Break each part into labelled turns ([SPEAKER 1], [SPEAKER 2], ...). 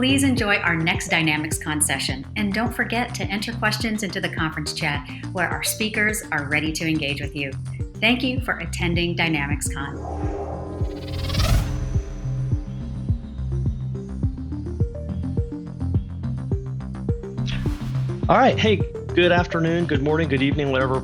[SPEAKER 1] Please enjoy our next Dynamics Con session, and don't forget to enter questions into the conference chat where our speakers are ready to engage with you. Thank you for attending Dynamics Con.
[SPEAKER 2] All right. Hey, good afternoon, good morning, good evening, whatever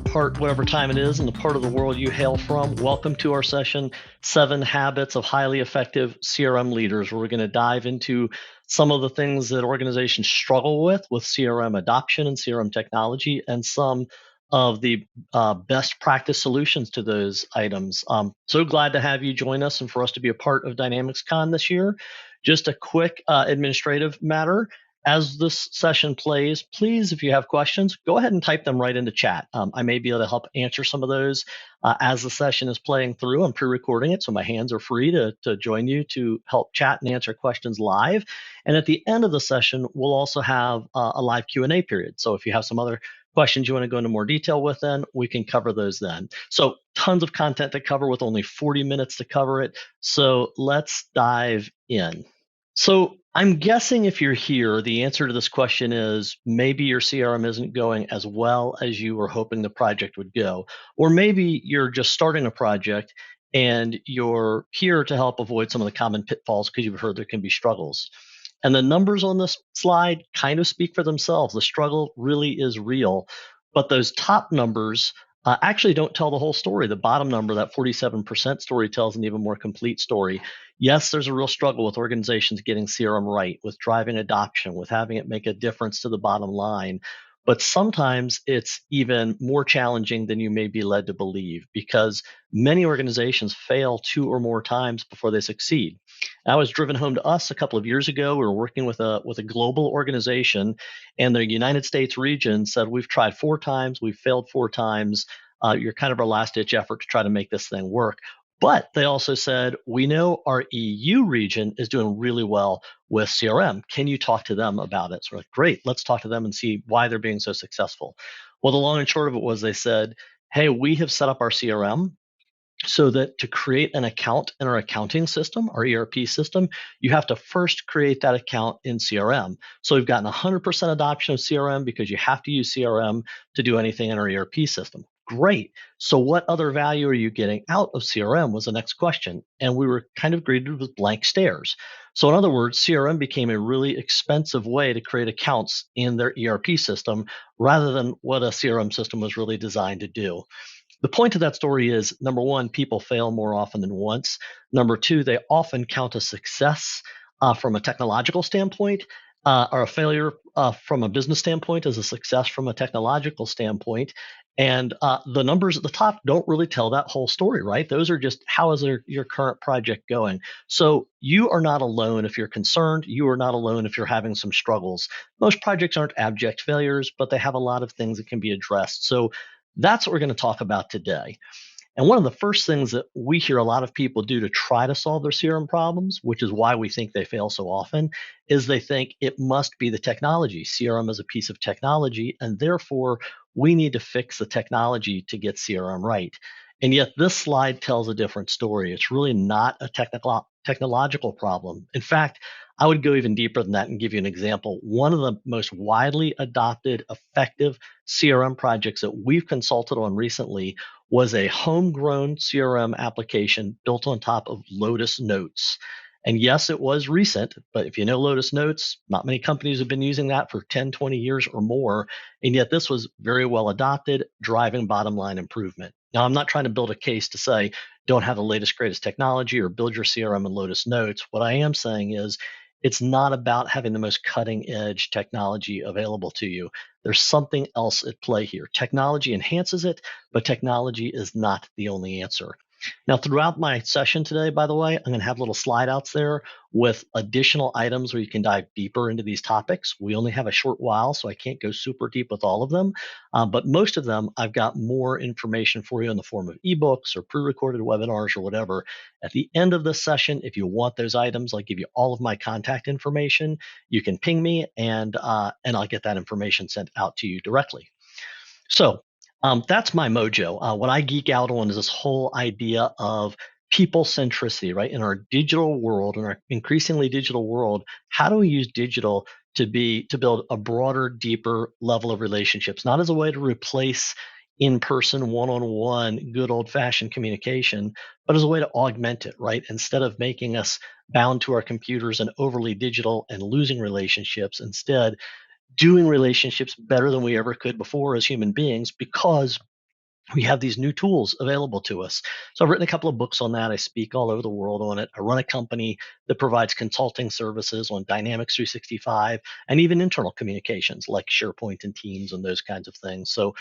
[SPEAKER 2] time it is in the part of the world you hail from. Welcome to our session, 7 Habits of Highly Effective CRM Leaders, where we're going to dive into some of the things that organizations struggle with CRM adoption and CRM technology, and some of the best practice solutions to those items. So glad to have you join us and for us to be a part of Dynamics Con this year. Just a quick administrative matter. As this session plays, please, if you have questions, go ahead and type them right into chat. I may be able to help answer some of those as the session is playing through. I'm pre-recording it, so my hands are free to join you to help chat and answer questions live. And at the end of the session, we'll also have a live Q&A period. So if you have some other questions you want to go into more detail with, then we can cover those then. So tons of content to cover with only 40 minutes to cover it. So let's dive in. So I'm guessing if you're here, the answer to this question is maybe your CRM isn't going as well as you were hoping the project would go. Or maybe you're just starting a project and you're here to help avoid some of the common pitfalls because you've heard there can be struggles. And the numbers on this slide kind of speak for themselves. The struggle really is real, but those top numbers actually don't tell the whole story. The bottom number, that 47% story, tells an even more complete story. Yes, there's a real struggle with organizations getting CRM right, with driving adoption, with having it make a difference to the bottom line. But sometimes it's even more challenging than you may be led to believe, because many organizations fail 2 or more times before they succeed. That was driven home to us a couple of years ago. We were working with a global organization, and the United States region said, we've tried 4 times, we've failed 4 times. You're kind of our last-ditch effort to try to make this thing work. But they also said, we know our EU region is doing really well with CRM. Can you talk to them about it? So we're like, great, let's talk to them and see why they're being so successful. Well, the long and short of it was they said, hey, we have set up our CRM so that to create an account in our accounting system, our ERP system, you have to first create that account in CRM. So we've gotten 100% adoption of CRM because you have to use CRM to do anything in our ERP system. Great. So what other value are you getting out of CRM was the next question. And we were kind of greeted with blank stares. So in other words, CRM became a really expensive way to create accounts in their ERP system rather than what a CRM system was really designed to do. The point of that story is, number one, people fail more often than once. Number two, they often count a success from a technological standpoint, or a failure from a business standpoint as a success from a technological standpoint. And the numbers at the top don't really tell that whole story, right? Those are just, how is your current project going? So you are not alone if you're concerned. You are not alone if you're having some struggles. Most projects aren't abject failures, but they have a lot of things that can be addressed. So that's what we're going to talk about today. And one of the first things that we hear a lot of people do to try to solve their CRM problems, which is why we think they fail so often, is they think it must be the technology. CRM is a piece of technology, and therefore we need to fix the technology to get CRM right. And yet this slide tells a different story. It's really not a technological problem. In fact, I would go even deeper than that and give you an example. One of the most widely adopted, effective CRM projects that we've consulted on recently was a homegrown CRM application built on top of Lotus Notes. And yes, it was recent, but if you know Lotus Notes, not many companies have been using that for 10, 20 years or more. And yet this was very well adopted, driving bottom line improvement. Now, I'm not trying to build a case to say, don't have the latest, greatest technology or build your CRM in Lotus Notes. What I am saying is, it's not about having the most cutting edge technology available to you. There's something else at play here. Technology enhances it, but technology is not the only answer. Now, throughout my session today, by the way, I'm going to have little slide outs there with additional items where you can dive deeper into these topics. We only have a short while, so I can't go super deep with all of them. But most of them, I've got more information for you in the form of ebooks or pre-recorded webinars or whatever. At the end of this session, if you want those items, I'll give you all of my contact information. You can ping me, and I'll get that information sent out to you directly. So that's my mojo. What I geek out on is this whole idea of people centricity, right? In our digital world, in our increasingly digital world, how do we use digital to build a broader, deeper level of relationships, not as a way to replace in-person, one-on-one, good old-fashioned communication, but as a way to augment it, right? Instead of making us bound to our computers and overly digital and losing relationships, instead doing relationships better than we ever could before as human beings because we have these new tools available to us. So I've written a couple of books on that. I speak all over the world on it. I run a company that provides consulting services on Dynamics 365 and even internal communications like SharePoint and Teams and those kinds of things. So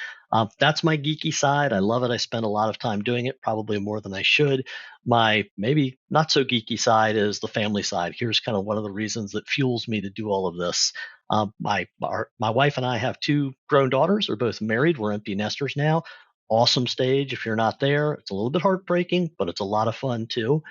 [SPEAKER 2] that's my geeky side. I love it. I spend a lot of time doing it, probably more than I should. My maybe not so geeky side is the family side. Here's kind of one of the reasons that fuels me to do all of this. My wife and I have two grown daughters. We're both married. We're empty nesters now. Awesome stage. If you're not there, it's a little bit heartbreaking, but it's a lot of fun too.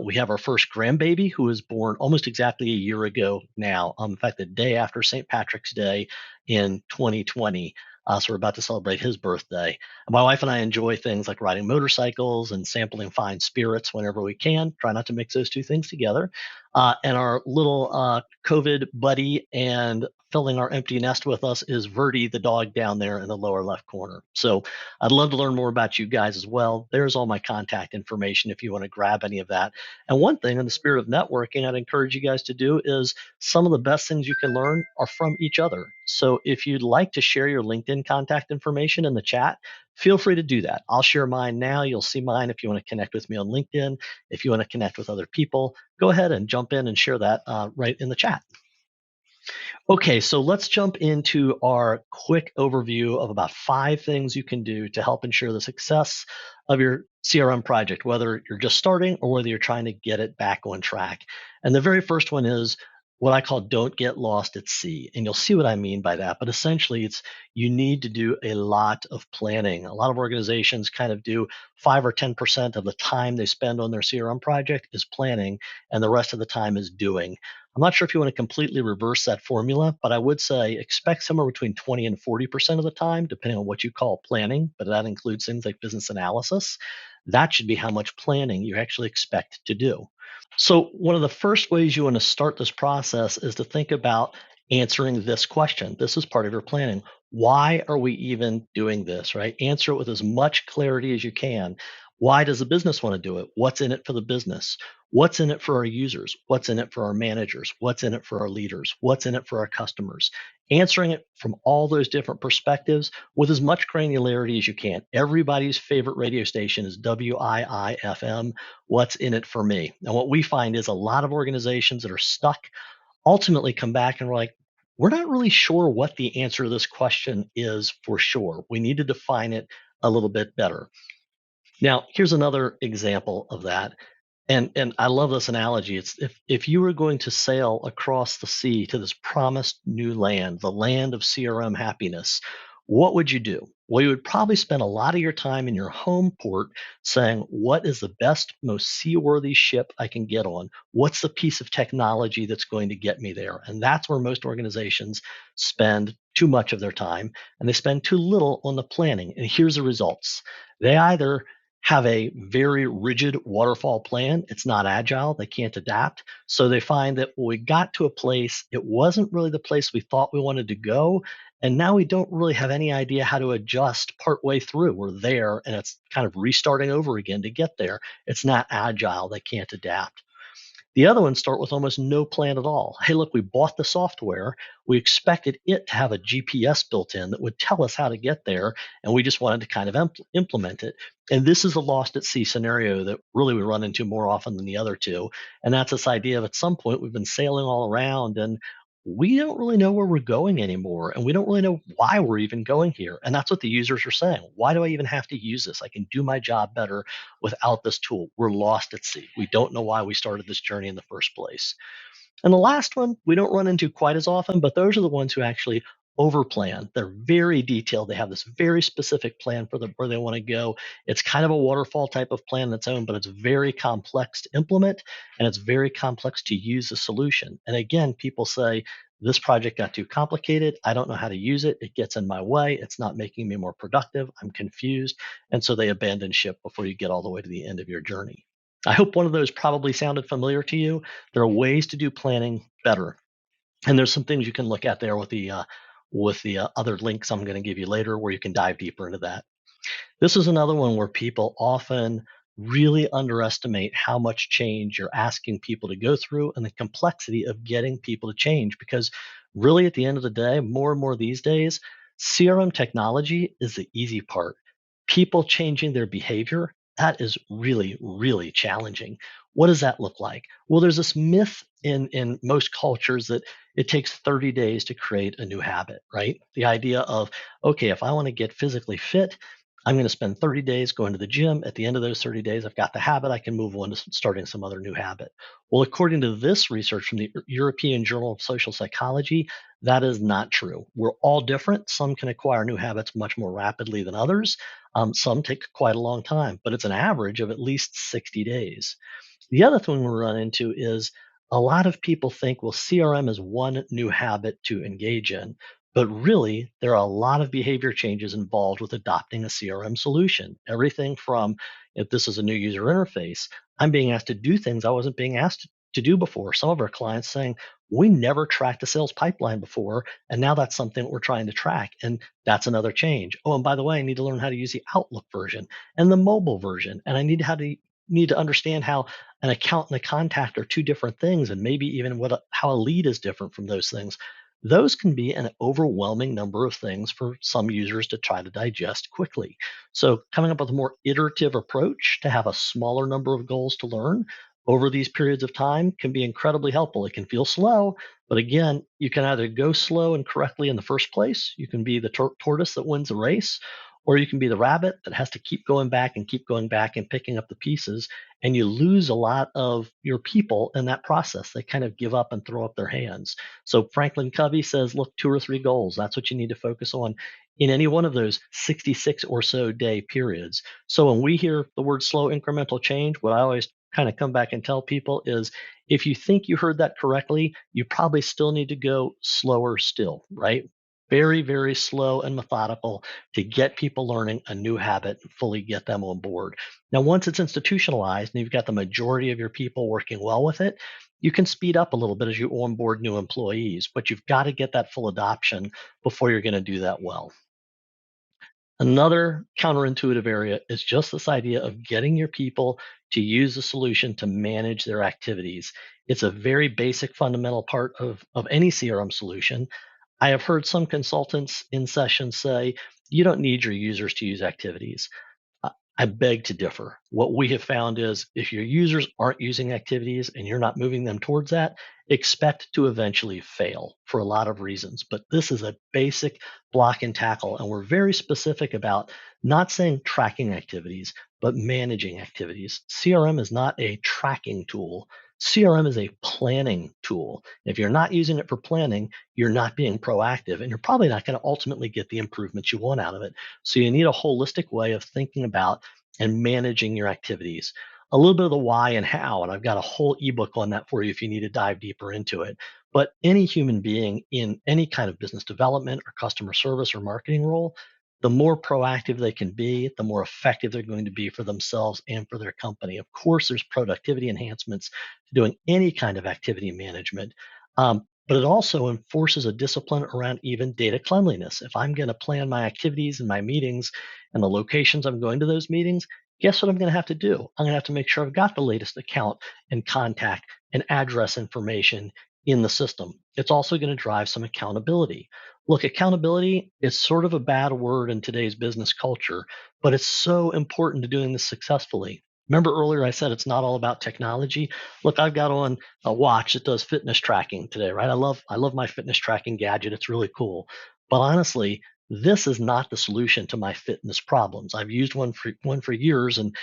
[SPEAKER 2] We have our first grandbaby who was born almost exactly a year ago now. In fact, the day after St. Patrick's Day in 2020. So we're about to celebrate his birthday. My wife and I enjoy things like riding motorcycles and sampling fine spirits whenever we can. Try not to mix those two things together. And our little COVID buddy and filling our empty nest with us is Verdi, the dog down there in the lower left corner. So I'd love to learn more about you guys as well. There's all my contact information if you want to grab any of that. And one thing in the spirit of networking, I'd encourage you guys to do is some of the best things you can learn are from each other. So if you'd like to share your LinkedIn contact information in the chat, feel free to do that. I'll share mine now. You'll see mine if you want to connect with me on LinkedIn. If you want to connect with other people, go ahead and jump in and share that right in the chat. Okay, so let's jump into our quick overview of about 5 things you can do to help ensure the success of your CRM project, whether you're just starting or whether you're trying to get it back on track. And the very first one is what I call don't get lost at sea. And you'll see what I mean by that. But essentially, it's you need to do a lot of planning. A lot of organizations kind of do 5 or 10% of the time they spend on their CRM project is planning, and the rest of the time is doing. I'm not sure if you want to completely reverse that formula, but I would say expect somewhere between 20 and 40% of the time, depending on what you call planning, but that includes things like business analysis. That should be how much planning you actually expect to do. So, one of the first ways you want to start this process is to think about answering this question. This is part of your planning. Why are we even doing this, right? Answer it with as much clarity as you can. Why does the business want to do it? What's in it for the business? What's in it for our users? What's in it for our managers? What's in it for our leaders? What's in it for our customers? Answering it from all those different perspectives with as much granularity as you can. Everybody's favorite radio station is WIIFM. What's in it for me? And what we find is a lot of organizations that are stuck ultimately come back and we're like, we're not really sure what the answer to this question is for sure. We need to define it a little bit better. Now, here's another example of that. And I love this analogy. It's if you were going to sail across the sea to this promised new land, the land of CRM happiness, what would you do? Well, you would probably spend a lot of your time in your home port saying, what is the best, most seaworthy ship I can get on? What's the piece of technology that's going to get me there? And that's where most organizations spend too much of their time, and they spend too little on the planning. And here's the results. They either have a very rigid waterfall plan. It's not agile. They can't adapt. So they find that when we got to a place, it wasn't really the place we thought we wanted to go. And now we don't really have any idea how to adjust partway through. We're there and it's kind of restarting over again to get there. It's not agile. They can't adapt. The other ones start with almost no plan at all. Hey, look, we bought the software. We expected it to have a GPS built in that would tell us how to get there, and we just wanted to kind of implement it. And this is a lost at sea scenario that really we run into more often than the other two. And that's this idea of at some point we've been sailing all around and we don't really know where we're going anymore. And we don't really know why we're even going here. And that's what the users are saying. Why do I even have to use this? I can do my job better without this tool. We're lost at sea. We don't know why we started this journey in the first place. And the last one we don't run into quite as often, but those are the ones who actually overplan. They're very detailed. They have this very specific plan for where they want to go. It's kind of a waterfall type of plan on its own, but it's very complex to implement and it's very complex to use the solution. And again, people say, this project got too complicated. I don't know how to use it. It gets in my way. It's not making me more productive. I'm confused. And so they abandon ship before you get all the way to the end of your journey. I hope one of those probably sounded familiar to you. There are ways to do planning better, and there's some things you can look at there with the other links I'm going to give you later, where you can dive deeper into that. This is another one where people often really underestimate how much change you're asking people to go through and the complexity of getting people to change. Because really, at the end of the day, more and more these days, CRM technology is the easy part. People changing their behavior, that is really, really challenging. What does that look like? Well, there's this myth in most cultures that it takes 30 days to create a new habit, right? The idea of, okay, if I want to get physically fit, I'm going to spend 30 days going to the gym. At the end of those 30 days, I've got the habit. I can move on to starting some other new habit. Well, according to this research from the European Journal of Social Psychology, that is not true. We're all different. Some can acquire new habits much more rapidly than others. Some take quite a long time, but it's an average of at least 60 days. The other thing we run into is a lot of people think, well, CRM is one new habit to engage in. But really, there are a lot of behavior changes involved with adopting a CRM solution. Everything from, if this is a new user interface, I'm being asked to do things I wasn't being asked to do before. Some of our clients saying, we never tracked a sales pipeline before, and now that's something we're trying to track. And that's another change. Oh, and by the way, I need to learn how to use the Outlook version and the mobile version. And I need to understand how an account and a contact are two different things, and maybe even how a lead is different from those things. Those can be an overwhelming number of things for some users to try to digest quickly. So, coming up with a more iterative approach to have a smaller number of goals to learn over these periods of time can be incredibly helpful. It can feel slow, but again, you can either go slow and correctly in the first place, you can be the tortoise that wins the race, or you can be the rabbit that has to keep going back and keep going back and picking up the pieces. And you lose a lot of your people in that process. They kind of give up and throw up their hands. So Franklin Covey says, look, 2 or 3 goals. That's what you need to focus on in any one of those 66 or so day periods. So when we hear the word slow incremental change, what I always kind of come back and tell people is, if you think you heard that correctly, you probably still need to go slower still, right? Very, very slow and methodical to get people learning a new habit and fully get them on board. Now, once it's institutionalized and you've got the majority of your people working well with it, you can speed up a little bit as you onboard new employees, but you've got to get that full adoption before you're going to do that well. Another counterintuitive area is just this idea of getting your people to use the solution to manage their activities. It's a very basic fundamental part of any CRM solution. I have heard some consultants in sessions say, you don't need your users to use activities. I I beg to differ. What we have found is, if your users aren't using activities and you're not moving them towards that, expect to eventually fail for a lot of reasons. But this is a basic block and tackle. And we're very specific about not saying tracking activities, but managing activities. CRM is not a tracking tool. CRM is a planning tool. If you're not using it for planning, you're not being proactive, and you're probably not going to ultimately get the improvements you want out of it. So you need a holistic way of thinking about and managing your activities. A little bit of the why and how, and I've got a whole ebook on that for you if you need to dive deeper into it. But any human being in any kind of business development or customer service or marketing role, the more proactive they can be, the more effective they're going to be for themselves and for their company. Of course, there's productivity enhancements to doing any kind of activity management. But it also enforces a discipline around even data cleanliness. If I'm going to plan my activities and my meetings and the locations I'm going to those meetings, guess what I'm going to have to do? I'm going to have to make sure I've got the latest account and contact and address information in the system. It's also going to drive some accountability. Look, accountability is sort of a bad word in today's business culture, but it's so important to doing this successfully. Remember earlier I said it's not all about technology. Look, I've got on a watch that does fitness tracking today, right? I love my fitness tracking gadget. It's really cool. But honestly, this is not the solution to my fitness problems. I've used one for years, and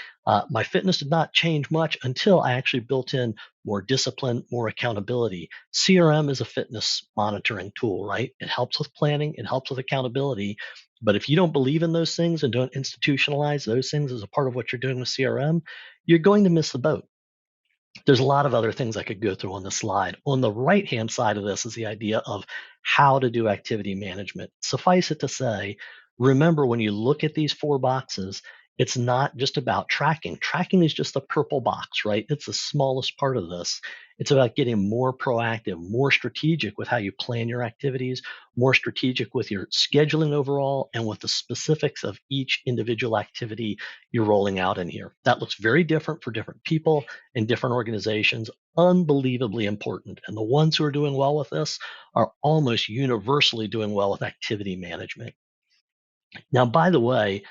[SPEAKER 2] my fitness did not change much until I actually built in more discipline, more accountability. CRM is a fitness monitoring tool, right? It helps with planning, it helps with accountability. But if you don't believe in those things and don't institutionalize those things as a part of what you're doing with CRM, you're going to miss the boat. There's a lot of other things I could go through on the slide. On the right hand side of this is the idea of how to do activity management. Suffice it to say, remember, when you look at these 4 boxes, It's not just about tracking. Tracking is just the purple box, right? It's the smallest part of this. It's about getting more proactive, more strategic with how you plan your activities, more strategic with your scheduling overall, and with the specifics of each individual activity you're rolling out in here. That looks very different for different people and different organizations, unbelievably important. And the ones who are doing well with this are almost universally doing well with activity management. Now, by the way,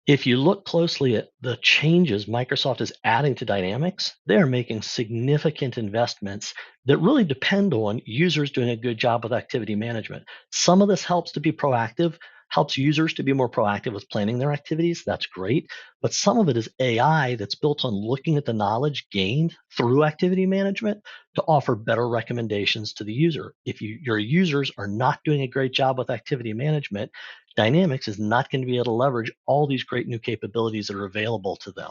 [SPEAKER 2] if you look closely at the changes Microsoft is adding to Dynamics, they are making significant investments that really depend on users doing a good job with activity management. Some of this helps to be proactive, helps users to be more proactive with planning their activities. That's great. But some of it is AI that's built on looking at the knowledge gained through activity management to offer better recommendations to the user. If your users are not doing a great job with activity management, Dynamics is not going to be able to leverage all these great new capabilities that are available to them.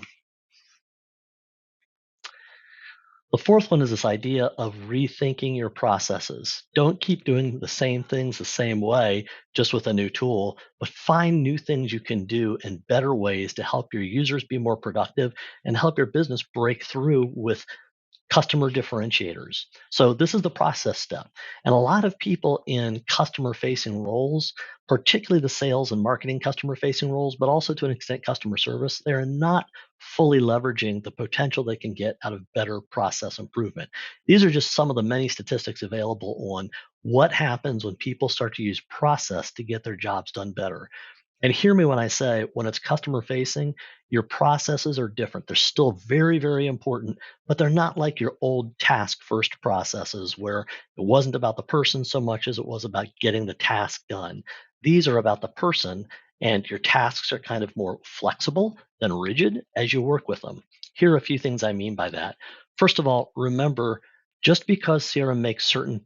[SPEAKER 2] The fourth one is this idea of rethinking your processes. Don't keep doing the same things the same way, just with a new tool, but find new things you can do in better ways to help your users be more productive and help your business break through with customer differentiators. So this is the process step. And a lot of people in customer facing roles, particularly the sales and marketing customer facing roles, but also to an extent customer service, they're not fully leveraging the potential they can get out of better process improvement. These are just some of the many statistics available on what happens when people start to use process to get their jobs done better. And hear me when I say, when it's customer facing, your processes are different. They're still very, very important, but they're not like your old task first processes where it wasn't about the person so much as it was about getting the task done. These are about the person, and your tasks are kind of more flexible than rigid as you work with them. Here are a few things I mean by that. First of all, remember, just because CRM makes certain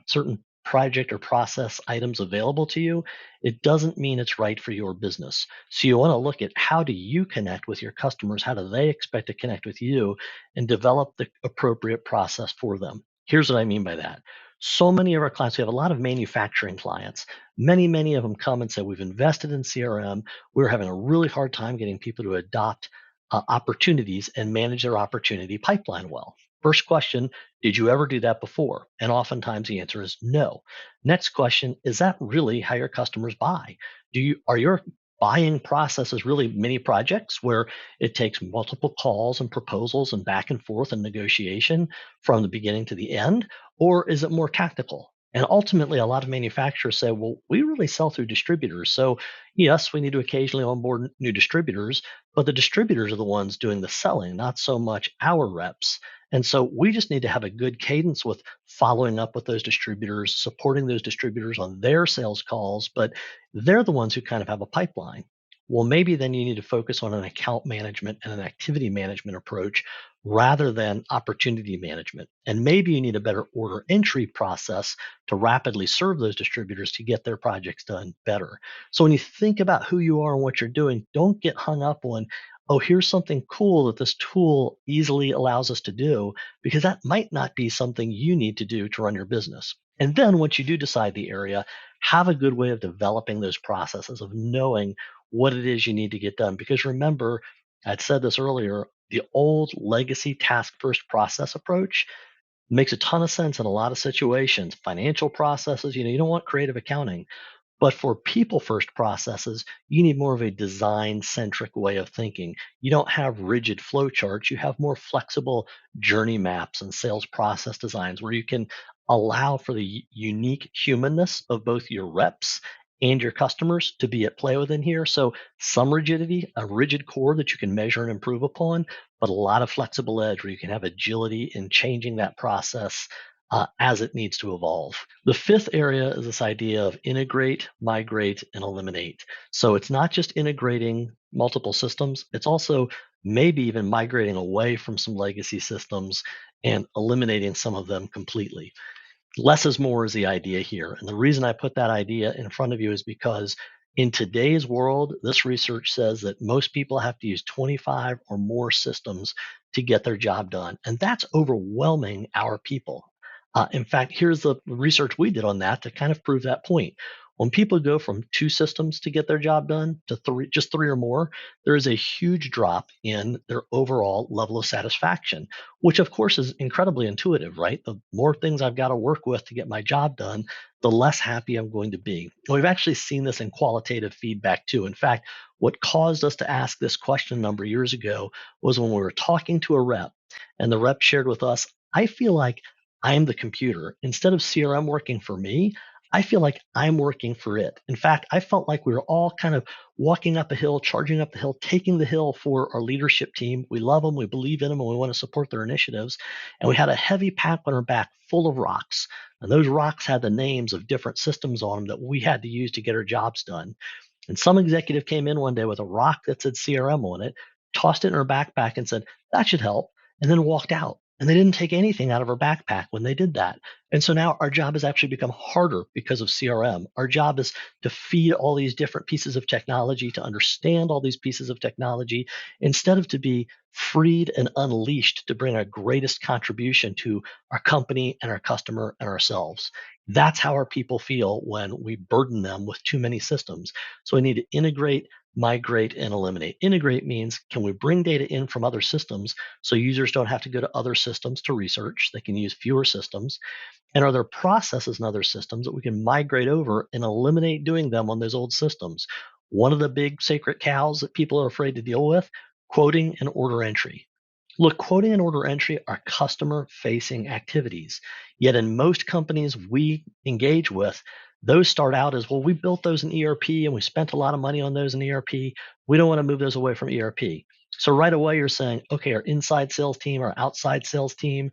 [SPEAKER 2] certain project or process items available to you, it doesn't mean it's right for your business. So you want to look at how do you connect with your customers? How do they expect to connect with you and develop the appropriate process for them? Here's what I mean by that. So many of our clients, we have a lot of manufacturing clients. Many of them come and say, we've invested in CRM. We're having a really hard time getting people to adopt opportunities and manage their opportunity pipeline well. First question, did you ever do that before? And oftentimes the answer is no. Next question, is that really how your customers buy? Are your buying processes really mini projects where it takes multiple calls and proposals and back and forth and negotiation from the beginning to the end? Or is it more tactical? And ultimately, a lot of manufacturers say, well, we really sell through distributors. So, yes, we need to occasionally onboard new distributors, but the distributors are the ones doing the selling, not so much our reps. And so we just need to have a good cadence with following up with those distributors, supporting those distributors on their sales calls, but they're the ones who kind of have a pipeline. Well, maybe then you need to focus on an account management and an activity management approach rather than opportunity management. And maybe you need a better order entry process to rapidly serve those distributors to get their projects done better. So when you think about who you are and what you're doing, don't get hung up on, oh, here's something cool that this tool easily allows us to do, because that might not be something you need to do to run your business. And then once you do decide the area, have a good way of developing those processes, of knowing what it is you need to get done. Because remember, I'd said this earlier, the old legacy task first process approach makes a ton of sense in a lot of situations. Financial processes, you don't want creative accounting. But for people first processes, you need more of a design centric way of thinking. You don't have rigid flow charts, you have more flexible journey maps and sales process designs where you can allow for the unique humanness of both your reps and your customers to be at play within here. So, some rigidity, a rigid core that you can measure and improve upon, but a lot of flexible edge where you can have agility in changing that process as it needs to evolve. The fifth area is this idea of integrate, migrate, and eliminate. So it's not just integrating multiple systems, it's also maybe even migrating away from some legacy systems and eliminating some of them completely. Less is more is the idea here. And the reason I put that idea in front of you is because in today's world, this research says that most people have to use 25 or more systems to get their job done. And that's overwhelming our people. In fact, here's the research we did on that to kind of prove that point. When people go from two systems to get their job done to three, just three or more, there is a huge drop in their overall level of satisfaction, which of course is incredibly intuitive, right? The more things I've got to work with to get my job done, the less happy I'm going to be. And we've actually seen this in qualitative feedback too. In fact, what caused us to ask this question a number of years ago was when we were talking to a rep, and the rep shared with us, I feel like I'm the computer. Instead of CRM working for me, I feel like I'm working for it. In fact, I felt like we were all kind of walking up a hill, charging up the hill, taking the hill for our leadership team. We love them, we believe in them, and we want to support their initiatives. And we had a heavy pack on our back full of rocks. And those rocks had the names of different systems on them that we had to use to get our jobs done. And some executive came in one day with a rock that said CRM on it, tossed it in her backpack and said, that should help, and then walked out. And they didn't take anything out of her backpack when they did that. And so now our job has actually become harder because of CRM. Our job is to feed all these different pieces of technology, to understand all these pieces of technology, instead of to be freed and unleashed to bring our greatest contribution to our company and our customer and ourselves. That's how our people feel when we burden them with too many systems. So we need to integrate, migrate, and eliminate. Integrate means, can we bring data in from other systems so users don't have to go to other systems to research? They can use fewer systems. And are there processes in other systems that we can migrate over and eliminate doing them on those old systems? One of the big sacred cows that people are afraid to deal with, quoting and order entry. Look, quoting and order entry are customer facing activities. Yet in most companies we engage with, those start out as, well, we built those in ERP and we spent a lot of money on those in ERP. We don't want to move those away from ERP. So right away you're saying, okay, our inside sales team, our outside sales team,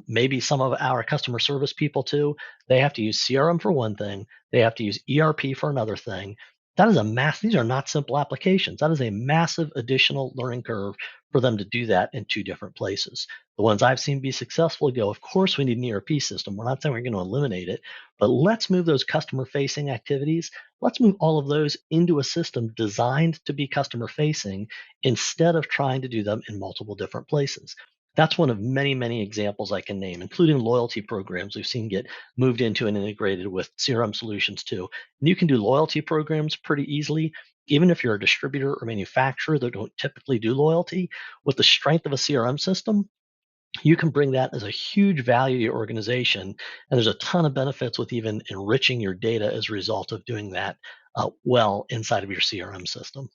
[SPEAKER 2] maybe some of our customer service people too, they have to use CRM for one thing, they have to use ERP for another thing. That is a mass, these are not simple applications. That is a massive additional learning curve for them to do that in two different places. The ones I've seen be successful go, of course, we need an ERP system. We're not saying we're going to eliminate it, but let's move those customer facing activities. Let's move all of those into a system designed to be customer facing instead of trying to do them in multiple different places. That's one of many, many examples I can name, including loyalty programs we've seen get moved into and integrated with CRM solutions too. And you can do loyalty programs pretty easily, even if you're a distributor or manufacturer that don't typically do loyalty. With the strength of a CRM system, you can bring that as a huge value to your organization. And there's a ton of benefits with even enriching your data as a result of doing that well inside of your CRM system.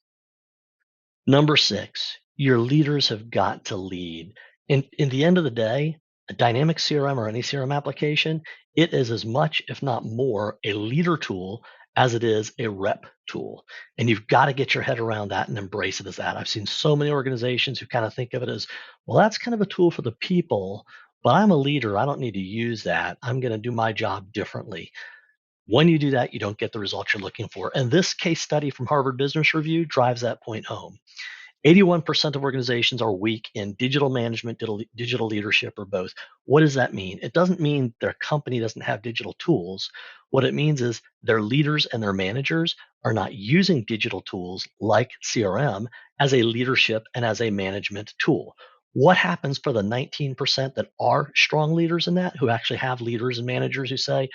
[SPEAKER 2] Number six, your leaders have got to lead. In the end of the day, a dynamic CRM or any CRM application, it is as much, if not more, a leader tool as it is a rep tool. And you've got to get your head around that and embrace it as that. I've seen so many organizations who kind of think of it as, well, that's kind of a tool for the people, but I'm a leader. I don't need to use that. I'm going to do my job differently. When you do that, you don't get the results you're looking for. And this case study from Harvard Business Review drives that point home. 81% of organizations are weak in digital management, digital leadership, or both. What does that mean? It doesn't mean their company doesn't have digital tools. What it means is their leaders and their managers are not using digital tools like CRM as a leadership and as a management tool. What happens for the 19% that are strong leaders in that, who actually have leaders and managers who say,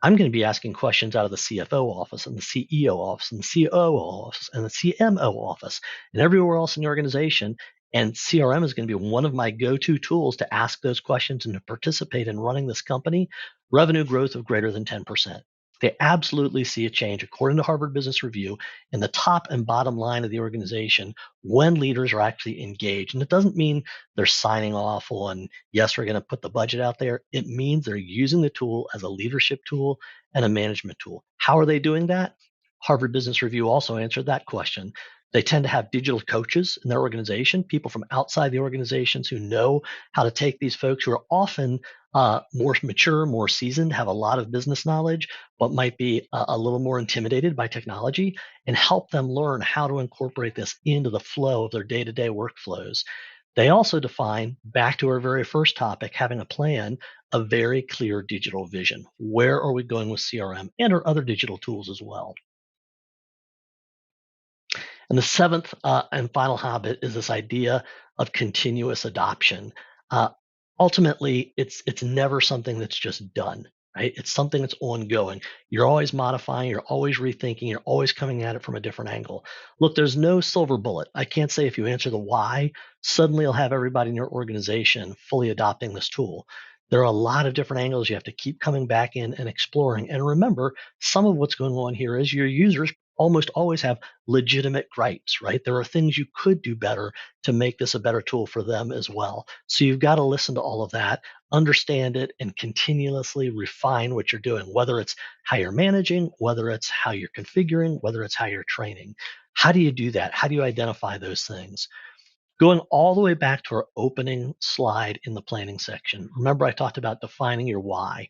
[SPEAKER 2] I'm going to be asking questions out of the CFO office and the CEO office and the COO office and the CMO office and everywhere else in the organization. And CRM is going to be one of my go-to tools to ask those questions and to participate in running this company. Revenue growth of greater than 10%. They absolutely see a change, according to Harvard Business Review, in the top and bottom line of the organization when leaders are actually engaged. And it doesn't mean they're signing off on, yes, we're going to put the budget out there. It means they're using the tool as a leadership tool and a management tool. How are they doing that? Harvard Business Review also answered that question. They tend to have digital coaches in their organization, people from outside the organizations who know how to take these folks who are often more mature, more seasoned, have a lot of business knowledge, but might be a little more intimidated by technology, and help them learn how to incorporate this into the flow of their day-to-day workflows. They also define, back to our very first topic, having a plan, a very clear digital vision. Where are we going with CRM and our other digital tools as well? And the seventh and final habit is this idea of continuous adoption. Uh, Ultimately, it's never something that's just done. right? It's something that's ongoing. You're always modifying, you're always rethinking, you're always coming at it from a different angle. Look, there's no silver bullet. I can't say if you answer the why, suddenly you'll have everybody in your organization fully adopting this tool. There are a lot of different angles you have to keep coming back in and exploring. And remember, some of what's going on here is your users almost always have legitimate gripes, right? There are things you could do better to make this a better tool for them as well. So you've got to listen to all of that, understand it, and continuously refine what you're doing, whether it's how you're managing, whether it's how you're configuring, whether it's how you're training. How do you do that? How do you identify those things? Going all the way back to our opening slide in the planning section, remember I talked about defining your why.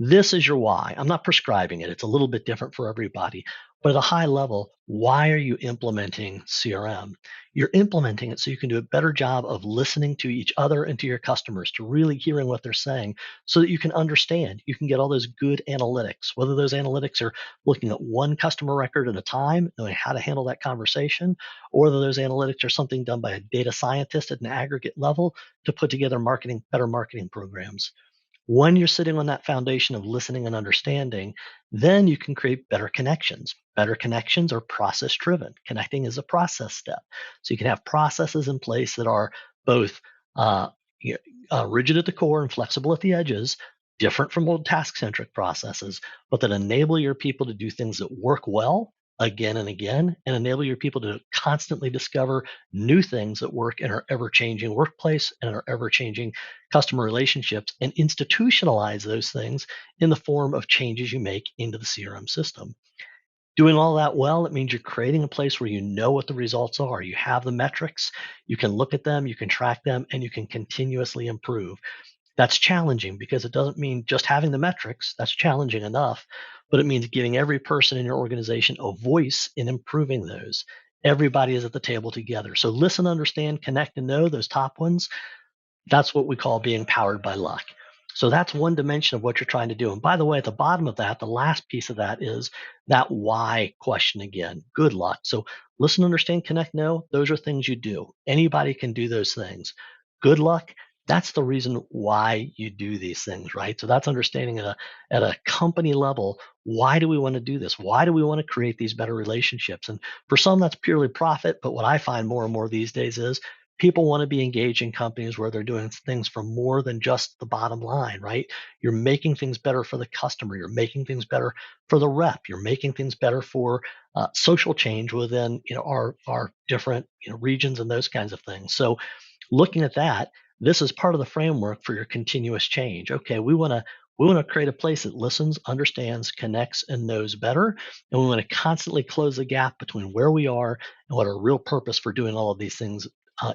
[SPEAKER 2] This is your why. I'm not prescribing it. It's a little bit different for everybody. But at a high level, why are you implementing CRM? You're implementing it so you can do a better job of listening to each other and to your customers, to really hearing what they're saying so that you can understand. You can get all those good analytics, whether those analytics are looking at one customer record at a time, knowing how to handle that conversation, or whether those analytics are something done by a data scientist at an aggregate level to put together better marketing programs. When you're sitting on that foundation of listening and understanding, then you can create better connections. Better connections are process driven. Connecting is a process step. So you can have processes in place that are both uh, rigid at the core and flexible at the edges, different from old task centric processes, but that enable your people to do things that work well again and again, and enable your people to constantly discover new things that work in our ever changing workplace and our ever changing customer relationships, and institutionalize those things in the form of changes you make into the CRM system. Doing all that well, it means you're creating a place where you know what the results are. You have the metrics, you can look at them, you can track them, and you can continuously improve. That's challenging because it doesn't mean just having the metrics. That's challenging enough, but it means giving every person in your organization a voice in improving those. Everybody is at the table together. So listen, understand, connect, and know those top ones. That's what we call being powered by luck. So that's one dimension of what you're trying to do. And by the way, at the bottom of that, the last piece of that is that why question again. Good luck. So listen, understand, connect, know. Those are things you do. Anybody can do those things. Good luck. That's the reason why you do these things, right? So that's understanding at a company level. Why do we want to do this? Why do we want to create these better relationships? And for some, that's purely profit. But what I find more and more these days is people want to be engaged in companies where they're doing things for more than just the bottom line, right? You're making things better for the customer. You're making things better for the rep. You're making things better for social change within our different regions and those kinds of things. So looking at that, this is part of the framework for your continuous change. Okay, we want to create a place that listens, understands, connects, and knows better. And we want to constantly close the gap between where we are and what our real purpose for doing all of these things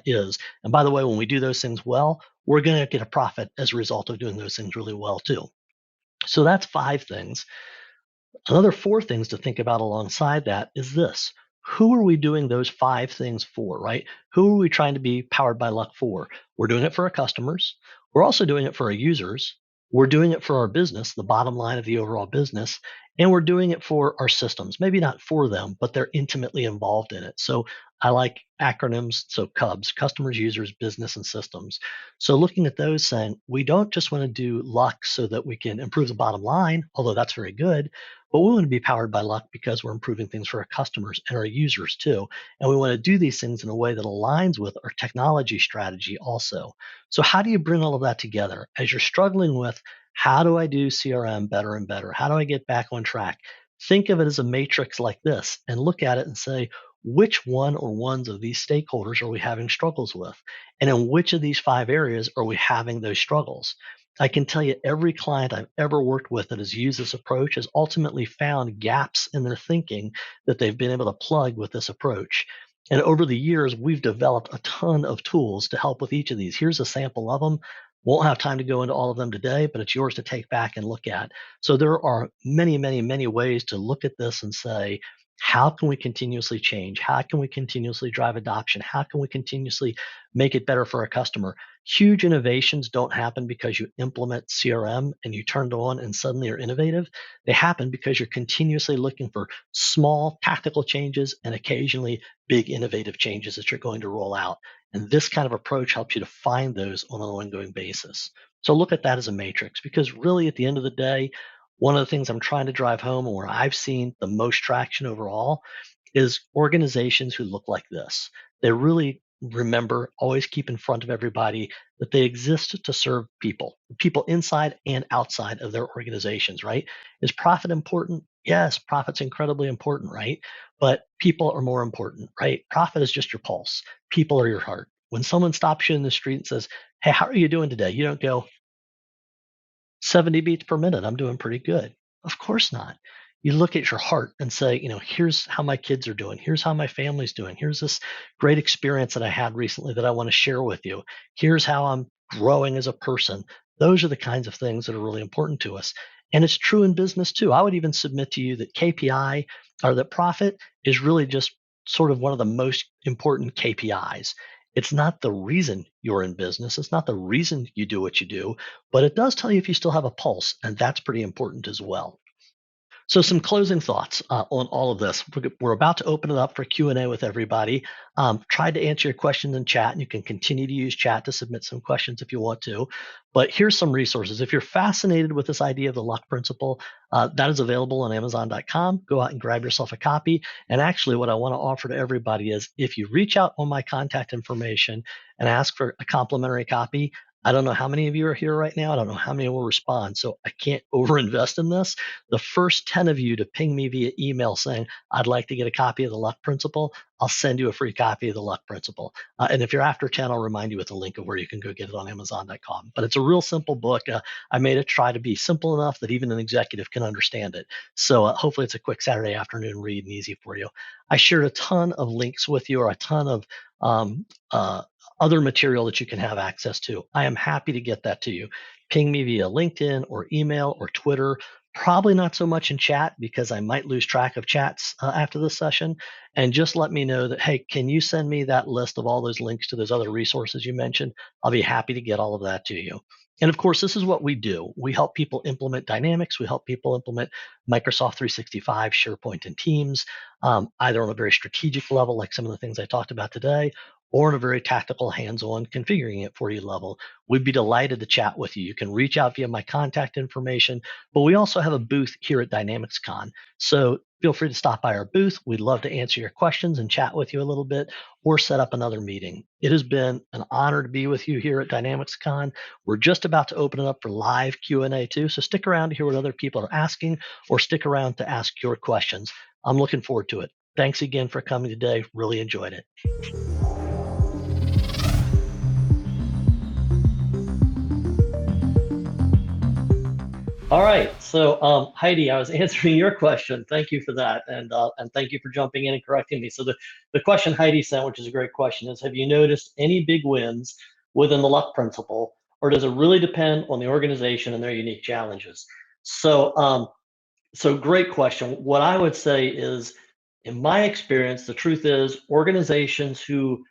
[SPEAKER 2] is. And by the way, when we do those things well, we're going to get a profit as a result of doing those things really well, too. So that's 5 things. Another 4 things to think about alongside that is this. Who are we doing those 5 things for, right? Who are we trying to be powered by luck for? We're doing it for our customers. We're also doing it for our users. We're doing it for our business, the bottom line of the overall business. And we're doing it for our systems. Maybe not for them, but they're intimately involved in it. So I like acronyms. So CUBS, customers, users, business, and systems. So looking at those saying, we don't just want to do luck so that we can improve the bottom line, although that's very good, but we want to be powered by luck because we're improving things for our customers and our users too. And we want to do these things in a way that aligns with our technology strategy also. So, how do you bring all of that together? As you're struggling with, how do I do CRM better and better? How do I get back on track? Think of it as a matrix like this and look at it and say, which one or ones of these stakeholders are we having struggles with? And in which of these 5 areas are we having those struggles? I can tell you every client I've ever worked with that has used this approach has ultimately found gaps in their thinking that they've been able to plug with this approach. And over the years, we've developed a ton of tools to help with each of these. Here's a sample of them. Won't have time to go into all of them today, but it's yours to take back and look at. So there are many, many, many ways to look at this and say, how can we continuously change? How can we continuously drive adoption? How can we continuously make it better for our customer? Huge innovations don't happen because you implement CRM and you turn it on and suddenly you're innovative. They happen because you're continuously looking for small tactical changes and occasionally big innovative changes that you're going to roll out. And this kind of approach helps you to find those on an ongoing basis. So look at that as a matrix because really at the end of the day, one of the things I'm trying to drive home and where I've seen the most traction overall is organizations who look like this. They really remember, always keep in front of everybody that they exist to serve people inside and outside of their organizations, right? Is profit important? Yes, profit's incredibly important, right? But people are more important, right? Profit is just your pulse. People are your heart. When someone stops you in the street and says, "Hey, how are you doing today?" You don't go, 70 beats per minute. I'm doing pretty good. Of course not. You look at your heart and say, here's how my kids are doing. Here's how my family's doing. Here's this great experience that I had recently that I want to share with you. Here's how I'm growing as a person. Those are the kinds of things that are really important to us. And it's true in business too. I would even submit to you that KPI or that profit is really just sort of one of the most important KPIs. It's not the reason you're in business. It's not the reason you do what you do, but it does tell you if you still have a pulse, and that's pretty important as well. So, some closing thoughts on all of this. We're about to open it up for Q&A with everybody. Tried to answer your questions in chat, and you can continue to use chat to submit some questions if you want to. But here's some resources. If you're fascinated with this idea of the luck principle, that is available on Amazon.com. Go out and grab yourself a copy. And actually, what I want to offer to everybody is if you reach out on my contact information and ask for a complimentary copy, I don't know how many of you are here right now. I don't know how many will respond. So I can't overinvest in this. The first 10 of you to ping me via email saying, I'd like to get a copy of the luck principle, I'll send you a free copy of the luck principle. And if you're after 10, I'll remind you with a link of where you can go get it on Amazon.com. But it's a real simple book. I made it try to be simple enough that even an executive can understand it. So hopefully it's a quick Saturday afternoon read and easy for you. I shared a ton of links with you or a ton of um, uh, other material that you can have access to. I am happy to get that to you. Ping me via LinkedIn or email or Twitter. Probably not so much in chat because I might lose track of chats after this session. And just let me know that, hey, can you send me that list of all those links to those other resources you mentioned? I'll be happy to get all of that to you. And of course, this is what we do. We help people implement Dynamics. We help people implement Microsoft 365, SharePoint, and Teams, either on a very strategic level, like some of the things I talked about today, or on a very tactical, hands-on configuring it for you level. We'd be delighted to chat with you. You can reach out via my contact information, but we also have a booth here at DynamicsCon. So feel free to stop by our booth. We'd love to answer your questions and chat with you a little bit or set up another meeting. It has been an honor to be with you here at DynamicsCon. We're just about to open it up for live Q&A too, so stick around to hear what other people are asking or stick around to ask your questions. I'm looking forward to it. Thanks again for coming today. Really enjoyed it. All right. So, Heidi, I was answering your question. Thank you for that, and thank you for jumping in and correcting me. So, the question Heidi sent, which is a great question, is: have you noticed any big wins within the luck principle, or does it really depend on the organization and their unique challenges? So great question. What I would say is, in my experience, the truth is organizations who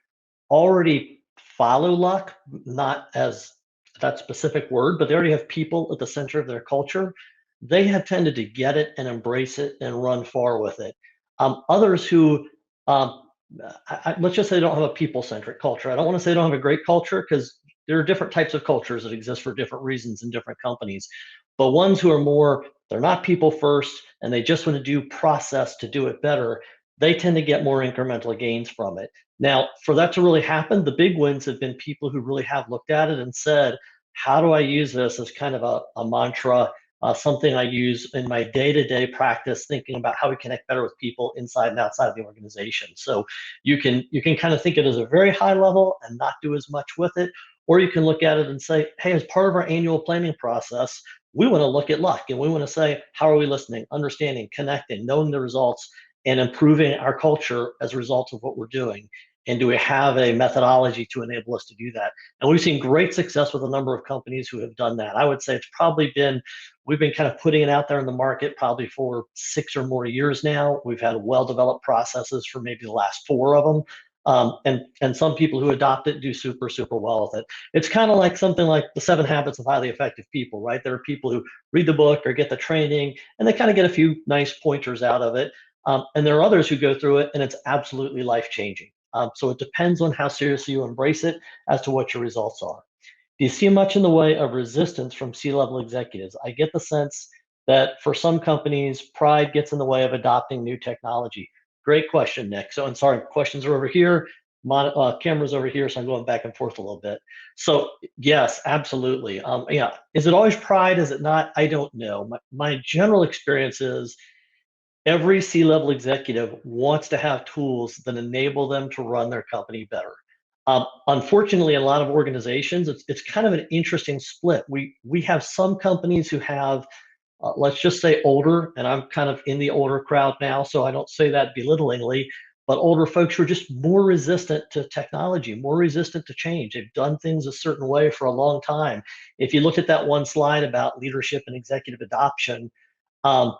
[SPEAKER 2] already follow luck, not as that specific word, but they already have people at the center of their culture. They have tended to get it and embrace it and run far with it. Others who, um, let's just say they don't have a people-centric culture. I don't want to say they don't have a great culture because there are different types of cultures that exist for different reasons in different companies. But ones who are more, they're not people first and they just want to do process to do it better, they tend to get more incremental gains from it. Now, for that to really happen, the big wins have been people who really have looked at it and said, how do I use this as kind of a mantra, something I use in my day-to-day practice, thinking about how we connect better with people inside and outside of the organization. So you can kind of think it as a very high level and not do as much with it, or you can look at it and say, hey, as part of our annual planning process, we want to look at luck and we want to say, how are we listening, understanding, connecting, knowing the results, and improving our culture as a result of what we're doing? And do we have a methodology to enable us to do that? And we've seen great success with a number of companies who have done that. I would say it's probably been, we've been kind of putting it out there in the market probably for 6 or more years now. We've had well-developed processes for maybe the last 4 of them. And some people who adopt it do super, super well with it. It's kind of like something like the 7 Habits of Highly Effective People, right? There are people who read the book or get the training, and they kind of get a few nice pointers out of it. And there are others who go through it, and it's absolutely life-changing. So it depends on how seriously you embrace it as to what your results are. Do you see much in the way of resistance from C-level executives? I get the sense that for some companies, pride gets in the way of adopting new technology. Great question, Nick. So I'm sorry, questions are over here, cameras over here, so I'm going back and forth a little bit. So yes, absolutely. Yeah, is it always pride? Is it not? I don't know. My general experience is every C-level executive wants to have tools that enable them to run their company better. Unfortunately, a lot of organizations, it's kind of an interesting split. We have some companies who have, let's just say older, and I'm kind of in the older crowd now, so I don't say that belittlingly, but older folks who are just more resistant to technology, more resistant to change. They've done things a certain way for a long time. If you look at that one slide about leadership and executive adoption, um,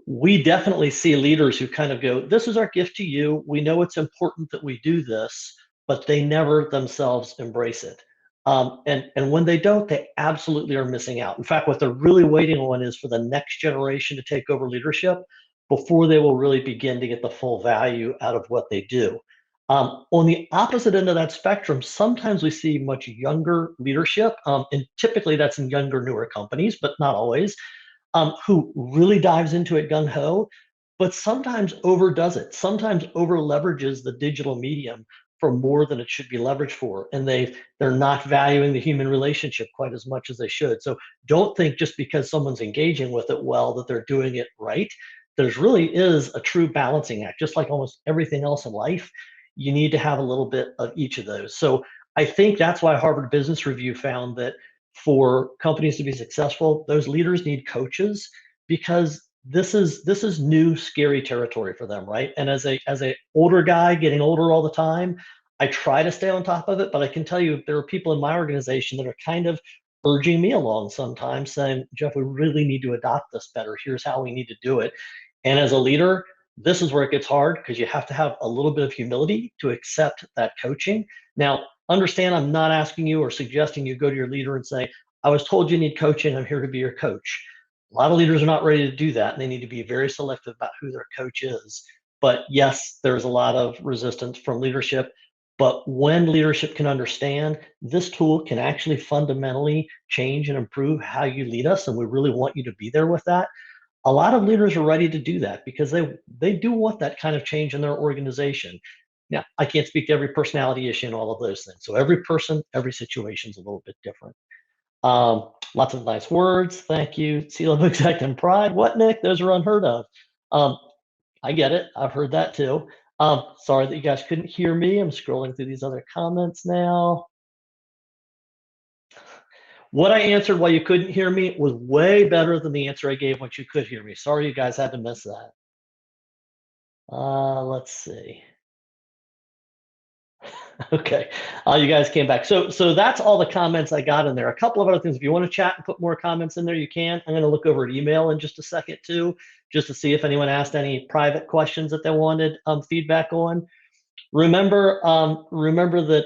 [SPEAKER 2] we definitely see leaders who kind of go, this is our gift to you. We know it's important that we do this, but they never themselves embrace it. And when they don't, they absolutely are missing out. In fact, what they're really waiting on is for the next generation to take over leadership before they will really begin to get the full value out of what they do. On the opposite end of that spectrum, sometimes we see much younger leadership, and typically that's in younger, newer companies, but not always, who really dives into it gung ho, but sometimes overdoes it, sometimes over leverages the digital medium for more than it should be leveraged for. And they're not valuing the human relationship quite as much as they should. So don't think just because someone's engaging with it well that they're doing it right. There's really is a true balancing act, just like almost everything else in life. You need to have a little bit of each of those. So I think that's why Harvard Business Review found that for companies to be successful, those leaders need coaches because this is new scary territory for them, right? And as a older guy getting older all the time, I try to stay on top of it, but I can tell you there are people in my organization that are kind of urging me along sometimes saying, Geoff, we really need to adopt this better. Here's how we need to do it. And as a leader, this is where it gets hard because you have to have a little bit of humility to accept that coaching. Now, understand I'm not asking you or suggesting you go to your leader and say, I was told you need coaching, I'm here to be your coach. A lot of leaders are not ready to do that, and they need to be very selective about who their coach is. But yes, there's a lot of resistance from leadership. But when leadership can understand this tool can actually fundamentally change and improve how you lead us, and we really want you to be there with that, a lot of leaders are ready to do that because they do want that kind of change in their organization. Now, I can't speak to every personality issue and all of those things. So every person, every situation is a little bit different. Lots of nice words. Thank you. C-level exec and pride. What, Nick? Those are unheard of. Um, I get it. I've heard that too. Sorry that you guys couldn't hear me. I'm scrolling through these other comments now. What I answered while you couldn't hear me was way better than the answer I gave once you could hear me. Sorry you guys had to miss that. Let's see. Okay, you guys came back. So that's all the comments I got in there. A couple of other things. If you want to chat and put more comments in there, you can. I'm going to look over at email in just a second too, just to see if anyone asked any private questions that they wanted feedback on. Remember that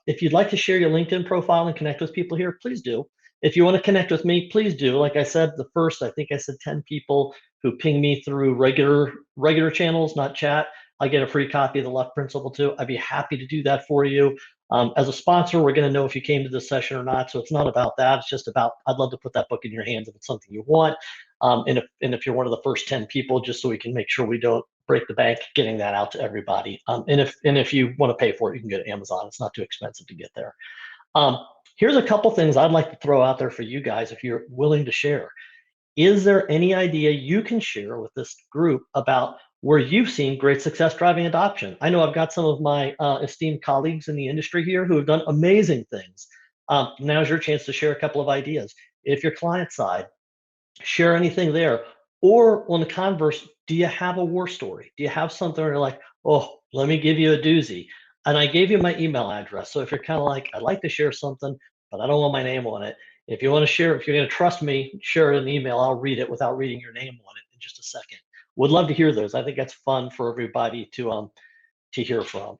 [SPEAKER 2] if you'd like to share your LinkedIn profile and connect with people here, please do. If you want to connect with me, please do. Like I said, I think I said 10 people who ping me through regular channels, not chat, I get a free copy of the Luck Principle too. I'd be happy to do that for you. As a sponsor, we're going to know if you came to this session or not. So it's not about that. It's just about, I'd love to put that book in your hands if it's something you want. And if you're one of the first 10 people, just so we can make sure we don't break the bank getting that out to everybody. And if you want to pay for it, you can go to Amazon. It's not too expensive to get there. Here's a couple things I'd like to throw out there for you guys if you're willing to share. Is there any idea you can share with this group about where you've seen great success driving adoption? I know I've got some of my esteemed colleagues in the industry here who have done amazing things. Now's your chance to share a couple of ideas. If you're client side, share anything there. Or on the converse, do you have a war story? Do you have something where you're like, oh, let me give you a doozy? And I gave you my email address. So if you're kind of like, I'd like to share something, but I don't want my name on it. If you want to share, if you're going to trust me, share an email. I'll read it without reading your name on it in just a second. Would love to hear those. I think that's fun for everybody to hear from.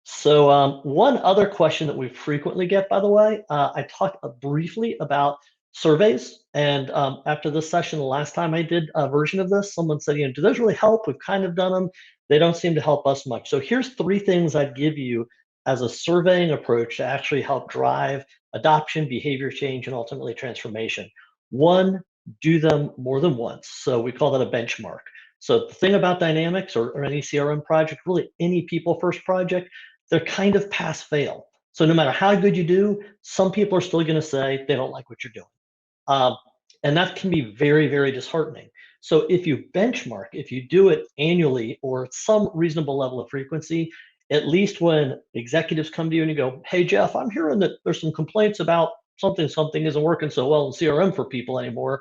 [SPEAKER 2] So one other question that we frequently get, by the way, I talked briefly about surveys. And after this session, the last time I did a version of this, someone said, do those really help? We've kind of done them. They don't seem to help us much. So here's 3 things I'd give you as a surveying approach to actually help drive adoption, behavior change, and ultimately transformation. One, do them more than once. So we call that a benchmark. So the thing about Dynamics or any CRM project, really any people first project, they're kind of pass fail. So no matter how good you do, some people are still going to say they don't like what you're doing. Um, and that can be very, very disheartening. So if you benchmark, if you do it annually or some reasonable level of frequency, at least when executives come to you and you go, hey, Geoff, I'm hearing that there's some complaints about something isn't working so well in CRM for people anymore.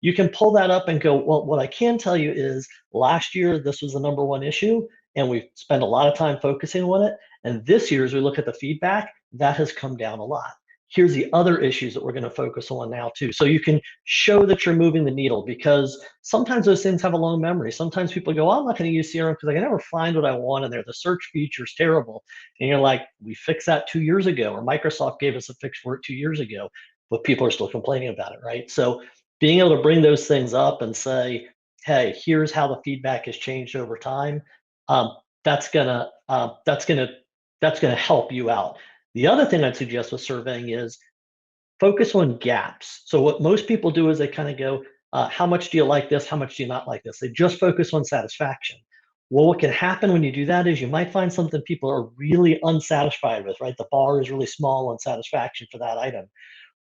[SPEAKER 2] You can pull that up and go, well, what I can tell you is last year, this was the number one issue, and we spent a lot of time focusing on it. And this year, as we look at the feedback, that has come down a lot. Here's the other issues that we're going to focus on now too. So you can show that you're moving the needle, because sometimes those things have a long memory. Sometimes people go, oh, I'm not going to use CRM because I can never find what I want in there. The search feature is terrible. And you're like, we fixed that 2 years ago, or Microsoft gave us a fix for it 2 years ago, but people are still complaining about it, right? So being able to bring those things up and say, hey, here's how the feedback has changed over time, um, that's gonna help you out. The other thing I'd suggest with surveying is focus on gaps. So what most people do is they kind of go, how much do you like this? How much do you not like this? They just focus on satisfaction. Well, what can happen when you do that is you might find something people are really unsatisfied with, right? The bar is really small on satisfaction for that item.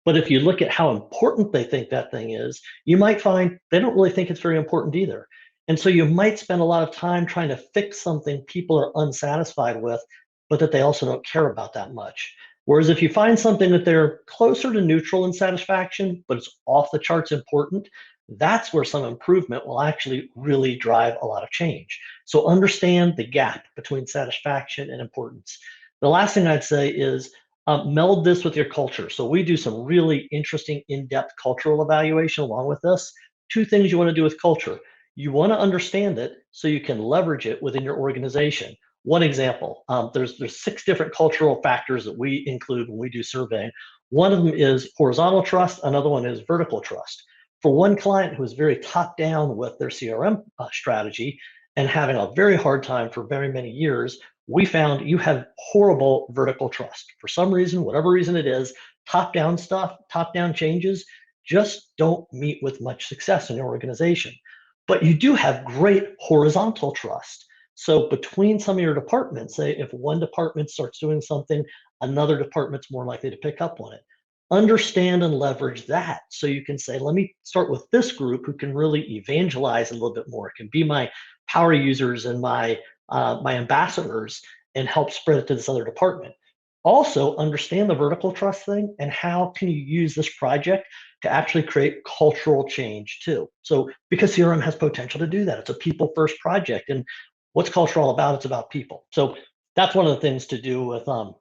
[SPEAKER 2] But if you look at how important they think that thing is, you might find they don't really think it's very important either. And so you might spend a lot of time trying to fix something people are unsatisfied with, but that they also don't care about that much. Whereas if you find something that they're closer to neutral in satisfaction, but it's off the charts important, that's where some improvement will actually really drive a lot of change. So understand the gap between satisfaction and importance. The last thing I'd say is meld this with your culture. So we do some really interesting in-depth cultural evaluation along with this. Two things you want to do with culture. You want to understand it so you can leverage it within your organization. One example, there's 6 different cultural factors that we include when we do surveying. One of them is horizontal trust. Another one is vertical trust. For one client who is very top down with their CRM strategy and having a very hard time for very many years, we found you have horrible vertical trust. For some reason, whatever reason it is, top down stuff, top down changes just don't meet with much success in your organization. But you do have great horizontal trust. So between some of your departments, say if one department starts doing something, another department's more likely to pick up on it. Understand and leverage that. So you can say, let me start with this group who can really evangelize a little bit more. It can be my power users and my ambassadors, and help spread it to this other department. Also, understand the vertical trust thing and how can you use this project to actually create cultural change too. So because CRM has potential to do that, it's a people first project, and what's culture all about? It's about people. So that's one of the things to do with some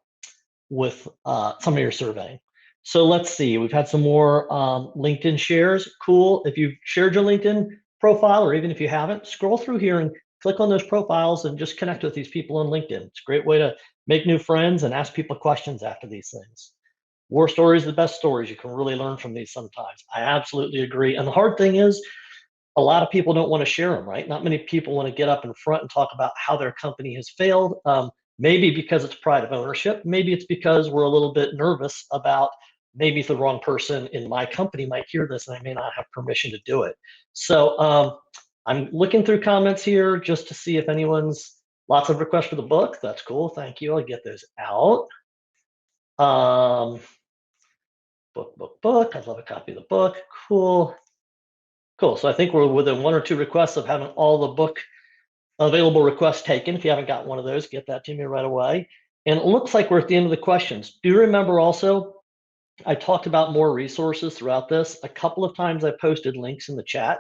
[SPEAKER 2] of your surveying. So let's see, we've had some more LinkedIn shares. Cool. If you've shared your LinkedIn profile, or even if you haven't, scroll through here and click on those profiles and just connect with these people on LinkedIn. It's a great way to make new friends and ask people questions after these things. War stories are the best stories. You can really learn from these sometimes. I absolutely agree. And the hard thing is, a lot of people don't want to share them, right? Not many people want to get up in front and talk about how their company has failed. Maybe because it's pride of ownership. Maybe it's because we're a little bit nervous about maybe the wrong person in my company might hear this and I may not have permission to do it. So I'm looking through comments here just to see if anyone's, lots of requests for the book. That's cool. Thank you. I'll get those out. Book. I'd love a copy of the book. Cool. So I think we're within 1 or 2 requests of having all the book available requests taken. If you haven't got one of those, get that to me right away. And it looks like we're at the end of the questions. Do remember also, I talked about more resources throughout this. A couple of times I posted links in the chat,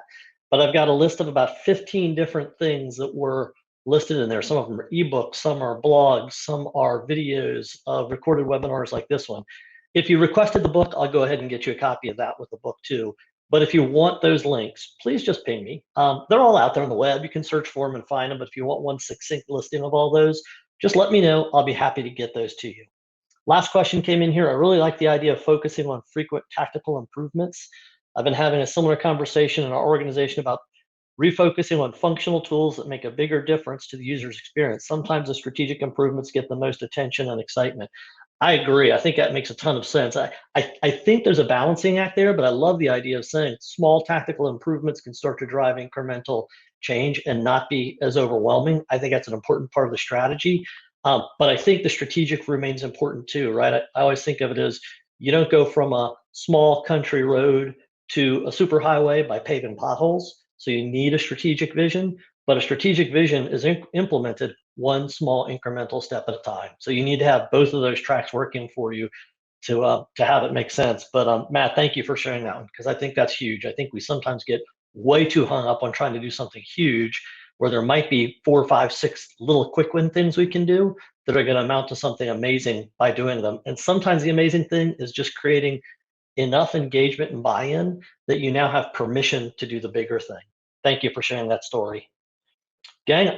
[SPEAKER 2] but I've got a list of about 15 different things that were listed in there. Some of them are ebooks, some are blogs, some are videos of recorded webinars like this one. If you requested the book, I'll go ahead and get you a copy of that with the book too. But if you want those links, please just ping me. They're all out there on the web. You can search for them and find them. But if you want one succinct listing of all those, just let me know. I'll be happy to get those to you. Last question came in here. I really like the idea of focusing on frequent tactical improvements. I've been having a similar conversation in our organization about refocusing on functional tools that make a bigger difference to the user's experience. Sometimes the strategic improvements get the most attention and excitement. I agree. I think that makes a ton of sense. I think there's a balancing act there, but I love the idea of saying small tactical improvements can start to drive incremental change and not be as overwhelming. I think that's an important part of the strategy. But I think the strategic remains important too, right? I always think of it as you don't go from a small country road to a superhighway by paving potholes. So you need a strategic vision, but a strategic vision is implemented one small incremental step at a time. So you need to have both of those tracks working for you to have it make sense. But Matt, thank you for sharing that one because I think that's huge. I think we sometimes get way too hung up on trying to do something huge where there might be 4, 5, 6 little quick win things we can do that are going to amount to something amazing by doing them. And sometimes the amazing thing is just creating enough engagement and buy-in that you now have permission to do the bigger thing. Thank you for sharing that story. Gang,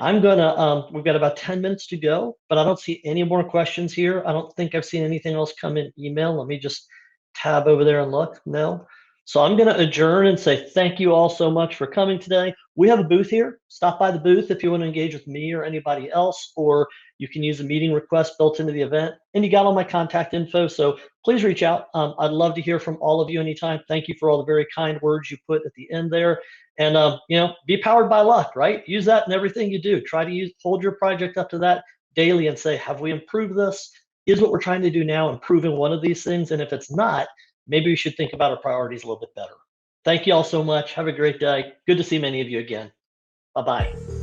[SPEAKER 2] we've got about 10 minutes to go, but I don't see any more questions here. I don't think I've seen anything else come in email. Let me just tab over there and look. No. So I'm going to adjourn and say thank you all so much for coming today. We have a booth here. Stop by the booth if you want to engage with me or anybody else, or you can use a meeting request built into the event. And you got all my contact info, so please reach out. I'd love to hear from all of you anytime. Thank you for all the very kind words you put at the end there. And be powered by luck, right? Use that in everything you do. Try to hold your project up to that daily and say, have we improved this? Is what we're trying to do now improving one of these things? And if it's not, maybe we should think about our priorities a little bit better. Thank you all so much. Have a great day. Good to see many of you again. Bye-bye.